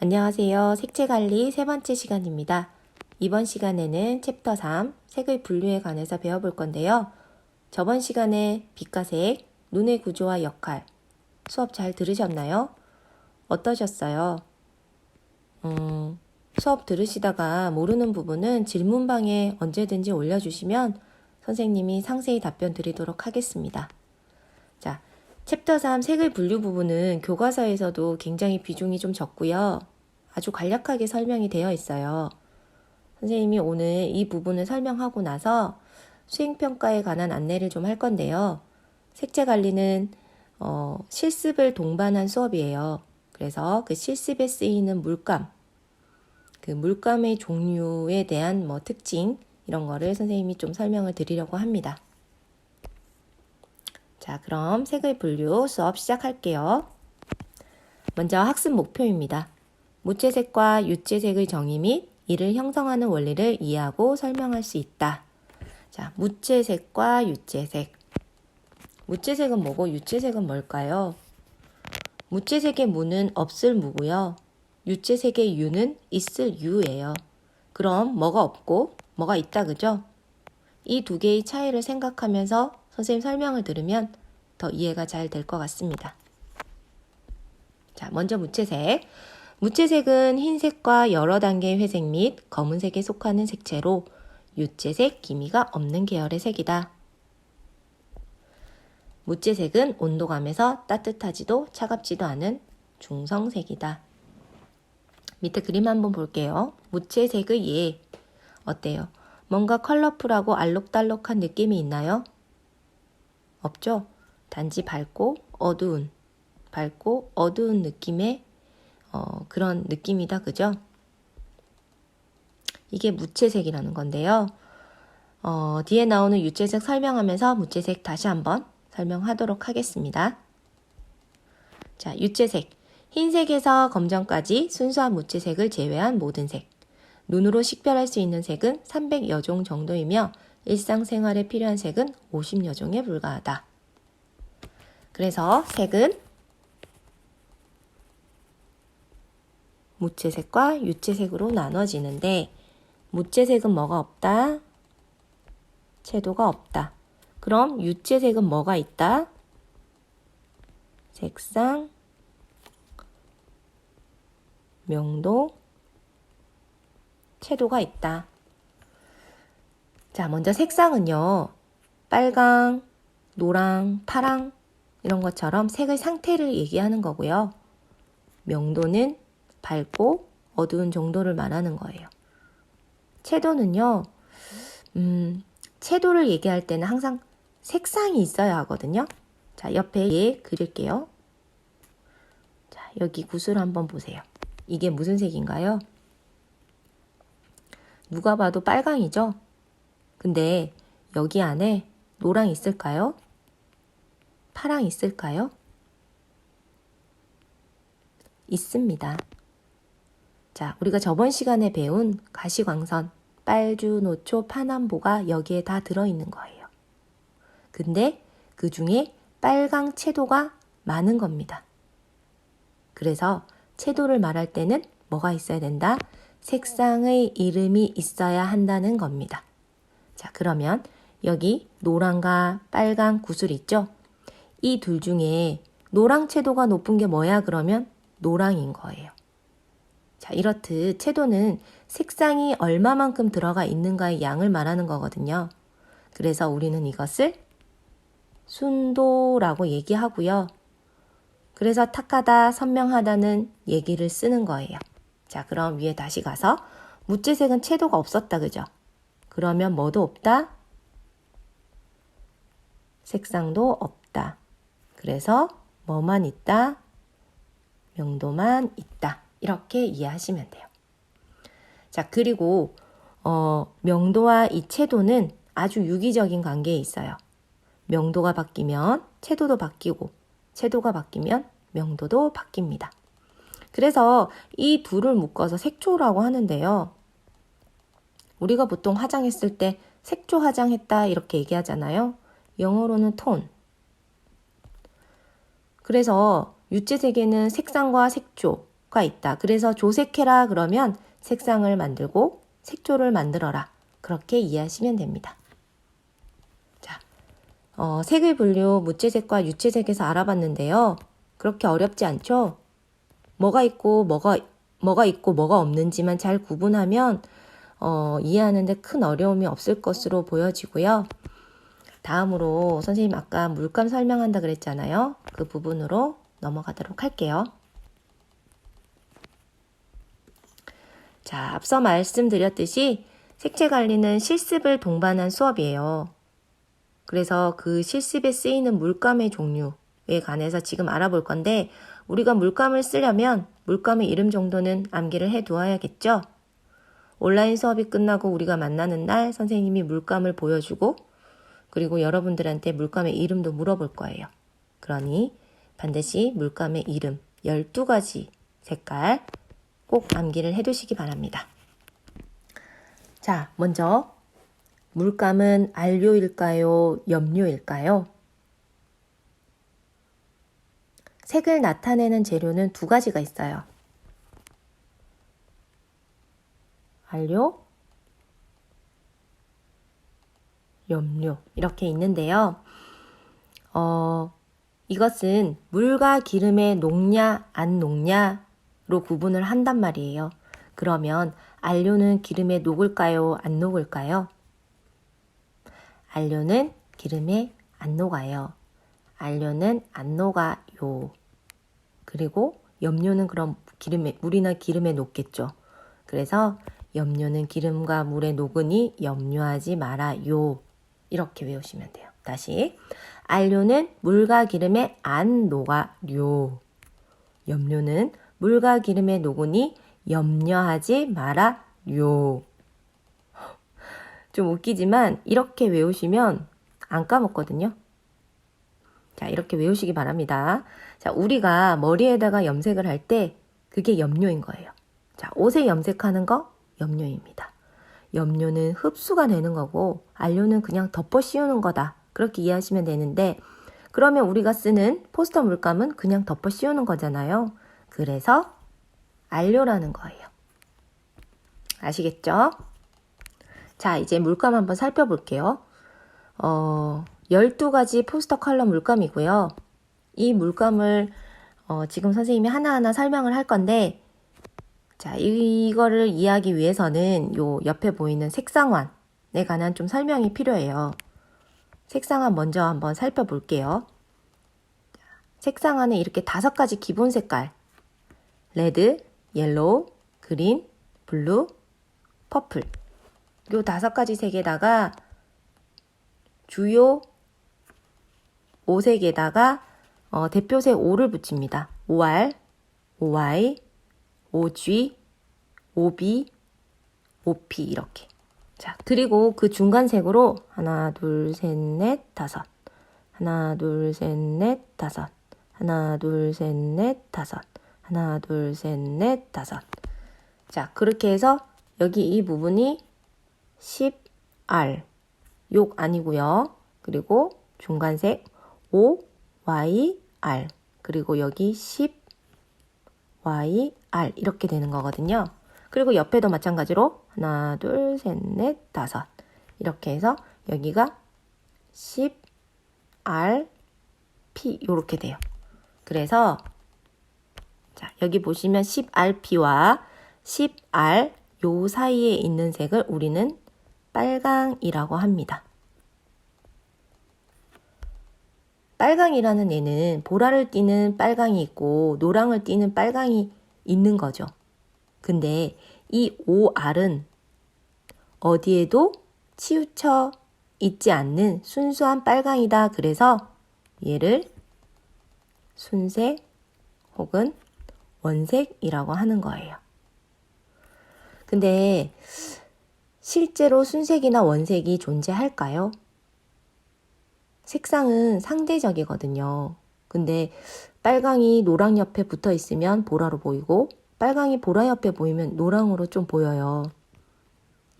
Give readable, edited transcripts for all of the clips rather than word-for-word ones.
안녕하세요. 색채관리 세 번째 시간입니다. 이번 시간에는 챕터 3, 색의 분류에 관해서 배워볼 건데요. 저번 시간에 빛과 색, 눈의 구조와 역할, 수업 잘 들으셨나요? 어떠셨어요? 수업 들으시다가 모르는 부분은 질문방에 언제든지 올려주시면 선생님이 상세히 답변 드리도록 하겠습니다. 자, 챕터 3 색의 분류 부분은 교과서에서도 굉장히 비중이 좀 적고요. 아주 간략하게 설명이 되어 있어요. 선생님이 오늘 이 부분을 설명하고 나서 수행평가에 관한 안내를 좀 할 건데요. 색채 관리는 실습을 동반한 수업이에요. 그래서 그 실습에 쓰이는 물감, 그 물감의 종류에 대한 특징 이런 거를 선생님이 좀 설명을 드리려고 합니다. 자, 그럼 색의 분류 수업 시작할게요. 먼저 학습 목표입니다. 무채색과 유채색의 정의 및 이를 형성하는 원리를 이해하고 설명할 수 있다. 자, 무채색과 유채색. 무채색은 뭐고 유채색은 뭘까요? 무채색의 무는 없을 무고요. 유채색의 유는 있을 유예요. 그럼 뭐가 없고 뭐가 있다, 그죠? 이 두 개의 차이를 생각하면서 선생님 설명을 들으면 더 이해가 잘 될 것 같습니다. 자, 먼저 무채색. 무채색은 흰색과 여러 단계의 회색 및 검은색에 속하는 색채로 유채색, 기미가 없는 계열의 색이다. 무채색은 온도감에서 따뜻하지도 차갑지도 않은 중성색이다. 밑에 그림 한번 볼게요. 무채색의 예. 어때요? 뭔가 컬러풀하고 알록달록한 느낌이 있나요? 없죠? 단지 밝고 어두운 느낌의 그런 느낌이다, 그죠? 이게 무채색이라는 건데요. 뒤에 나오는 유채색 설명하면서 무채색 다시 한번 설명하도록 하겠습여 자, 유채색. 흰색에서 검정까지 순수한 무채색을 제외한 모든 색. 눈으로 식별할 수 있는 색은 300여 종 정도이며 일상생활에 필요한 색은 50여 종에 불과하다. 그래서 색은 무채색과 유채색으로 나눠지는데 무채색은 뭐가 없다? 채도가 없다. 그럼 유채색은 뭐가 있다? 색상, 명도, 채도가 있다. 자, 먼저 색상은요. 빨강, 노랑, 파랑 이런 것처럼 색의 상태를 얘기하는 거고요. 명도는 밝고 어두운 정도를 말하는 거예요. 채도는요. 채도를 얘기할 때는 항상 색상이 있어야 하거든요. 자, 옆에 얘 그릴게요. 자, 여기 구슬 한번 보세요. 이게 무슨 색인가요? 누가 봐도 빨강이죠? 근데 여기 안에 노랑 있을까요? 파랑 있을까요? 있습니다. 자, 우리가 저번 시간에 배운 가시광선, 빨주, 노초, 파남보가 여기에 다 들어있는 거예요. 근데 그 중에 빨강 채도가 많은 겁니다. 그래서 채도를 말할 때는 뭐가 있어야 된다? 색상의 이름이 있어야 한다는 겁니다. 자, 그러면 여기 노랑과 빨강 구슬 있죠? 이 둘 중에 노랑 채도가 높은 게 뭐야? 그러면 노랑인 거예요. 자, 이렇듯 채도는 색상이 얼마만큼 들어가 있는가의 양을 말하는 거거든요. 그래서 우리는 이것을 순도라고 얘기하고요. 그래서 탁하다, 선명하다는 얘기를 쓰는 거예요. 자, 그럼 위에 다시 가서 무채색은 채도가 없었다, 그죠? 그러면 뭐도 없다? 색상도 없다. 그래서 뭐만 있다? 명도만 있다. 이렇게 이해하시면 돼요. 자, 그리고 명도와 이 채도는 아주 유기적인 관계에 있어요. 명도가 바뀌면 채도도 바뀌고 채도가 바뀌면 명도도 바뀝니다. 그래서 이 둘을 묶어서 색조라고 하는데요. 우리가 보통 화장했을 때 색조 화장했다 이렇게 얘기하잖아요. 영어로는 톤. 그래서 유채색에는 색상과 색조, 있다. 그래서 조색해라 그러면 색상을 만들고 색조를 만들어라. 그렇게 이해하시면 됩니다. 자, 색의 분류 무채색과 유채색에서 알아봤는데요. 그렇게 어렵지 않죠? 뭐가 있고 뭐가 없는지만 잘 구분하면 이해하는데 큰 어려움이 없을 것으로 보여지고요. 다음으로 선생님 아까 물감 설명한다 그랬잖아요. 그 부분으로 넘어가도록 할게요. 자, 앞서 말씀드렸듯이 색채 관리는 실습을 동반한 수업이에요. 그래서 그 실습에 쓰이는 물감의 종류에 관해서 지금 알아볼 건데 우리가 물감을 쓰려면 물감의 이름 정도는 암기를 해두어야겠죠? 온라인 수업이 끝나고 우리가 만나는 날 선생님이 물감을 보여주고 그리고 여러분들한테 물감의 이름도 물어볼 거예요. 그러니 반드시 물감의 이름 12가지 색깔 꼭 암기를 해두시기 바랍니다. 자, 먼저 물감은 안료일까요? 염료일까요? 색을 나타내는 재료는 두 가지가 있어요. 안료, 염료 이렇게 있는데요. 이것은 물과 기름에 녹냐 안 녹냐로 구분을 한단 말이에요. 그러면 안료는 기름에 녹을까요? 안 녹을까요? 안료는 기름에 안 녹아요. 안료는 안 녹아요. 그리고 염료는 그럼 물이나 기름에 녹겠죠. 그래서 염료는 기름과 물에 녹으니 염료하지 말아요. 이렇게 외우시면 돼요. 다시 안료는 물과 기름에 안 녹아요. 염료는 물과 기름에 녹으니 염려하지 말아요. 좀 웃기지만 이렇게 외우시면 안 까먹거든요. 자, 이렇게 외우시기 바랍니다. 자, 우리가 머리에다가 염색을 할 때 그게 염료인 거예요. 자, 옷에 염색하는 거 염료입니다. 염료는 흡수가 되는 거고 안료는 그냥 덮어 씌우는 거다. 그렇게 이해하시면 되는데 그러면 우리가 쓰는 포스터 물감은 그냥 덮어 씌우는 거잖아요. 그래서 안료라는 거예요. 아시겠죠? 자, 이제 물감 한번 살펴볼게요. 12가지 포스터 컬러 물감이고요. 이 물감을 지금 선생님이 하나하나 설명을 할 건데 자, 이거를 이해하기 위해서는 요 옆에 보이는 색상환에 관한 좀 설명이 필요해요. 색상환 먼저 한번 살펴볼게요. 색상환은 이렇게 5가지 기본 색깔 레드, 옐로우, 그린, 블루, 퍼플 요 5가지 색에다가 주요 5색에다가 대표색 O를 붙입니다. OR, OY, OG, OB, OP 이렇게. 자, 그리고 그 중간색으로 하나, 둘, 셋, 넷, 다섯. 하나, 둘, 셋, 넷, 다섯. 하나, 둘, 셋, 넷, 다섯. 하나, 둘, 셋, 넷, 다섯. 자, 그렇게 해서 여기 이 부분이 10R. 욕 아니고요. 그리고 중간색 O, Y, R. 그리고 여기 10, Y, R 이렇게 되는 거거든요. 그리고 옆에도 마찬가지로 하나, 둘, 셋, 넷, 다섯 이렇게 해서 여기가 10, R, P 이렇게 돼요. 그래서 자, 여기 보시면 10RP와 10R 요 사이에 있는 색을 우리는 빨강이라고 합니다. 빨강이라는 애는 보라를 띠는 빨강이 있고 노랑을 띠는 빨강이 있는 거죠. 근데 이 OR은 어디에도 치우쳐 있지 않는 순수한 빨강이다. 그래서 얘를 순색 혹은 원색이라고 하는 거예요. 근데 실제로 순색이나 원색이 존재할까요? 색상은 상대적이거든요. 근데 빨강이 노랑 옆에 붙어 있으면 보라로 보이고 빨강이 보라 옆에 보이면 노랑으로 좀 보여요.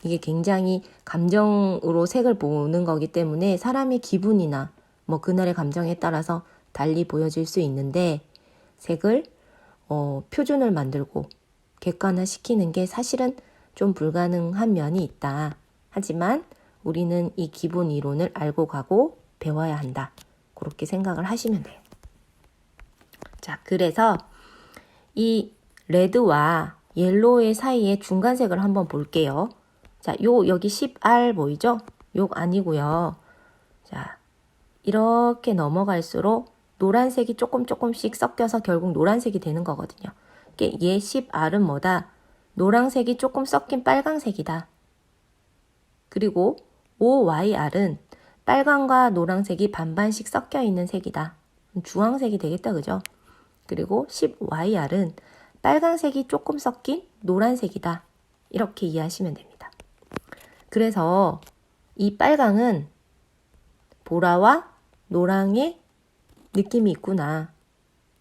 이게 굉장히 감정으로 색을 보는 거기 때문에 사람의 기분이나 뭐 그날의 감정에 따라서 달리 보여질 수 있는데 색을 표준을 만들고 객관화시키는 게 사실은 좀 불가능한 면이 있다. 하지만 우리는 이 기본 이론을 알고 가고 배워야 한다. 그렇게 생각을 하시면 돼요. 자, 그래서 이 레드와 옐로우의 사이의 중간색을 한번 볼게요. 자, 여기 10R 보이죠? 욕 아니고요. 자, 이렇게 넘어갈수록 노란색이 조금씩 섞여서 결국 노란색이 되는 거거든요. 얘 10R은 뭐다? 노란색이 조금 섞인 빨강색이다. 그리고 OYR은 빨강과 노란색이 반반씩 섞여 있는 색이다. 주황색이 되겠다, 그죠? 그리고 10YR은 빨강색이 조금 섞인 노란색이다. 이렇게 이해하시면 됩니다. 그래서 이 빨강은 보라와 노랑의 느낌이 있구나.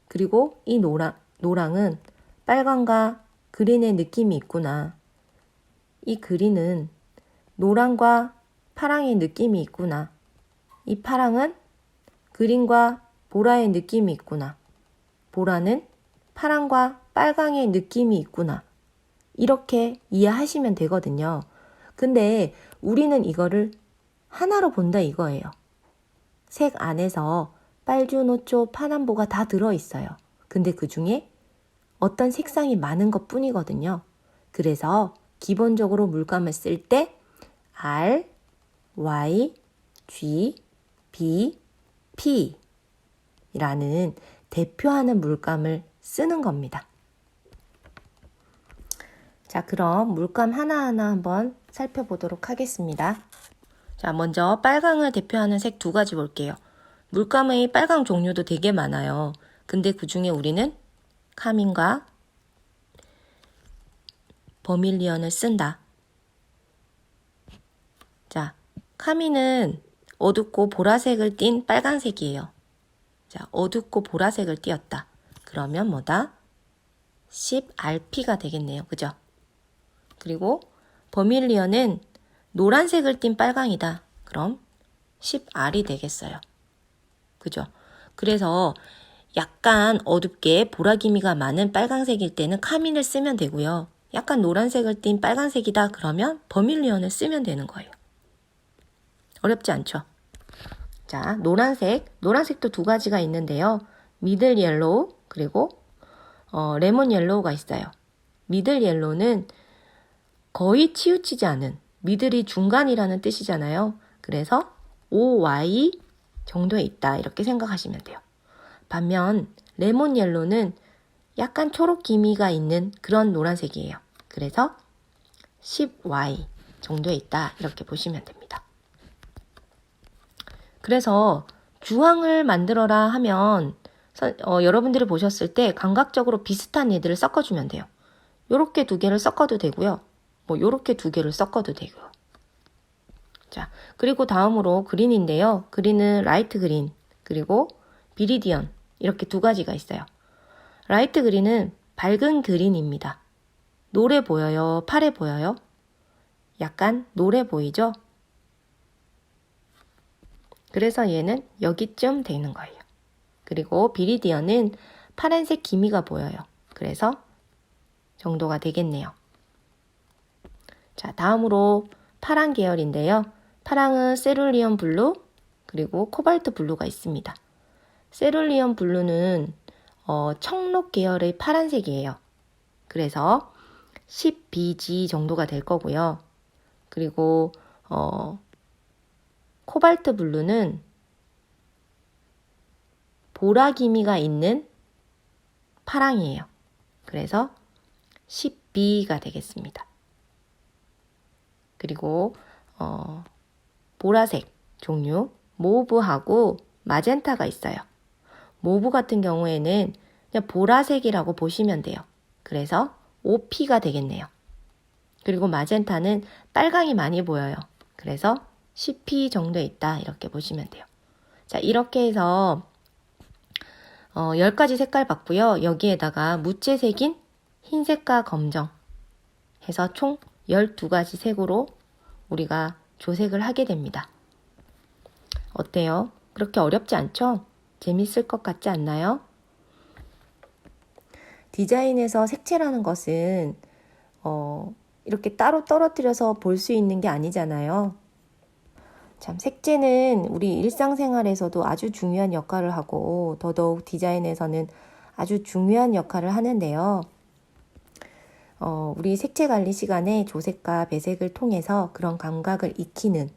그리고 이 노랑은 빨강과 그린의 느낌이 있구나. 이 그린은 노랑과 파랑의 느낌이 있구나. 이 파랑은 그린과 보라의 느낌이 있구나. 보라는 파랑과 빨강의 느낌이 있구나. 이렇게 이해하시면 되거든요. 근데 우리는 이거를 하나로 본다 이거예요. 색 안에서 빨주, 노초, 파남보가 다 들어있어요. 근데 그 중에 어떤 색상이 많은 것 뿐이거든요. 그래서 기본적으로 물감을 쓸 때 R, Y, G, B, P 라는 대표하는 물감을 쓰는 겁니다. 자, 그럼 물감 하나하나 한번 살펴보도록 하겠습니다. 자, 먼저 빨강을 대표하는 색 두 가지 볼게요. 물감의 빨강 종류도 되게 많아요. 근데 그 중에 우리는 카민과 버밀리언을 쓴다. 자, 카민은 어둡고 보라색을 띤 빨간색이에요. 자, 어둡고 보라색을 띄었다. 그러면 뭐다? 10RP가 되겠네요. 그죠? 그리고 버밀리언은 노란색을 띤 빨강이다. 그럼 10R이 되겠어요. 그죠? 그래서 약간 어둡게 보라기미가 많은 빨강색일 때는 카민을 쓰면 되고요. 약간 노란색을 띤 빨간색이다. 그러면 버밀리언을 쓰면 되는 거예요. 어렵지 않죠? 자, 노란색도 두 가지가 있는데요. 미들 옐로우 그리고 레몬 옐로우가 있어요. 미들 옐로우는 거의 치우치지 않은, 미들이 중간이라는 뜻이잖아요. 그래서 OY 정도에 있다 이렇게 생각하시면 돼요. 반면 레몬 옐로우는 약간 초록 기미가 있는 그런 노란색이에요. 그래서 10Y 정도에 있다 이렇게 보시면 됩니다. 그래서 주황을 만들어라 하면 여러분들이 보셨을 때 감각적으로 비슷한 얘들을 섞어주면 돼요. 요렇게 두 개를 섞어도 되고요. 요렇게 두 개를 섞어도 되고요. 자, 그리고 다음으로 그린인데요. 그린은 라이트 그린, 그리고 비리디언 이렇게 두 가지가 있어요. 라이트 그린은 밝은 그린입니다. 노래 보여요? 파래 보여요? 약간 노래 보이죠? 그래서 얘는 여기쯤 돼 있는 거예요. 그리고 비리디언은 파란색 기미가 보여요. 그래서 정도가 되겠네요. 자, 다음으로 파랑 계열인데요. 파랑은 세룰리언 블루 그리고 코발트 블루가 있습니다. 세룰리언 블루는 청록 계열의 파란색이에요. 그래서 10BG 정도가 될 거고요. 그리고 코발트 블루는 보라 기미가 있는 파랑이에요. 그래서 10B가 되겠습니다. 그리고 보라색 종류 모브하고 마젠타가 있어요. 모브 같은 경우에는 그냥 보라색이라고 보시면 돼요. 그래서 OP가 되겠네요. 그리고 마젠타는 빨강이 많이 보여요. 그래서 10P 정도에 있다 이렇게 보시면 돼요. 자, 이렇게 해서 10가지 색깔 봤고요. 여기에다가 무채색인 흰색과 검정 해서 총 12가지 색으로 우리가 조색을 하게 됩니다. 어때요? 그렇게 어렵지 않죠? 재밌을 것 같지 않나요? 디자인에서 색채라는 것은 이렇게 따로 떨어뜨려서 볼 수 있는 게 아니잖아요. 참, 색채는 우리 일상생활에서도 아주 중요한 역할을 하고 더더욱 디자인에서는 아주 중요한 역할을 하는데요. 우리 색채 관리 시간에 조색과 배색을 통해서 그런 감각을 익히는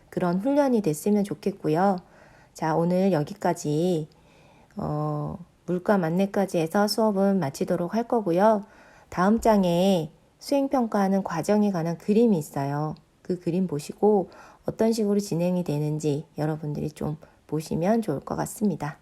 그런 훈련이 됐으면 좋겠고요. 자, 오늘 여기까지 물과 만렙까지 해서 수업은 마치도록 할 거고요. 다음 장에 수행평가하는 과정에 관한 그림이 있어요. 그 그림 보시고 어떤 식으로 진행이 되는지 여러분들이 좀 보시면 좋을 것 같습니다.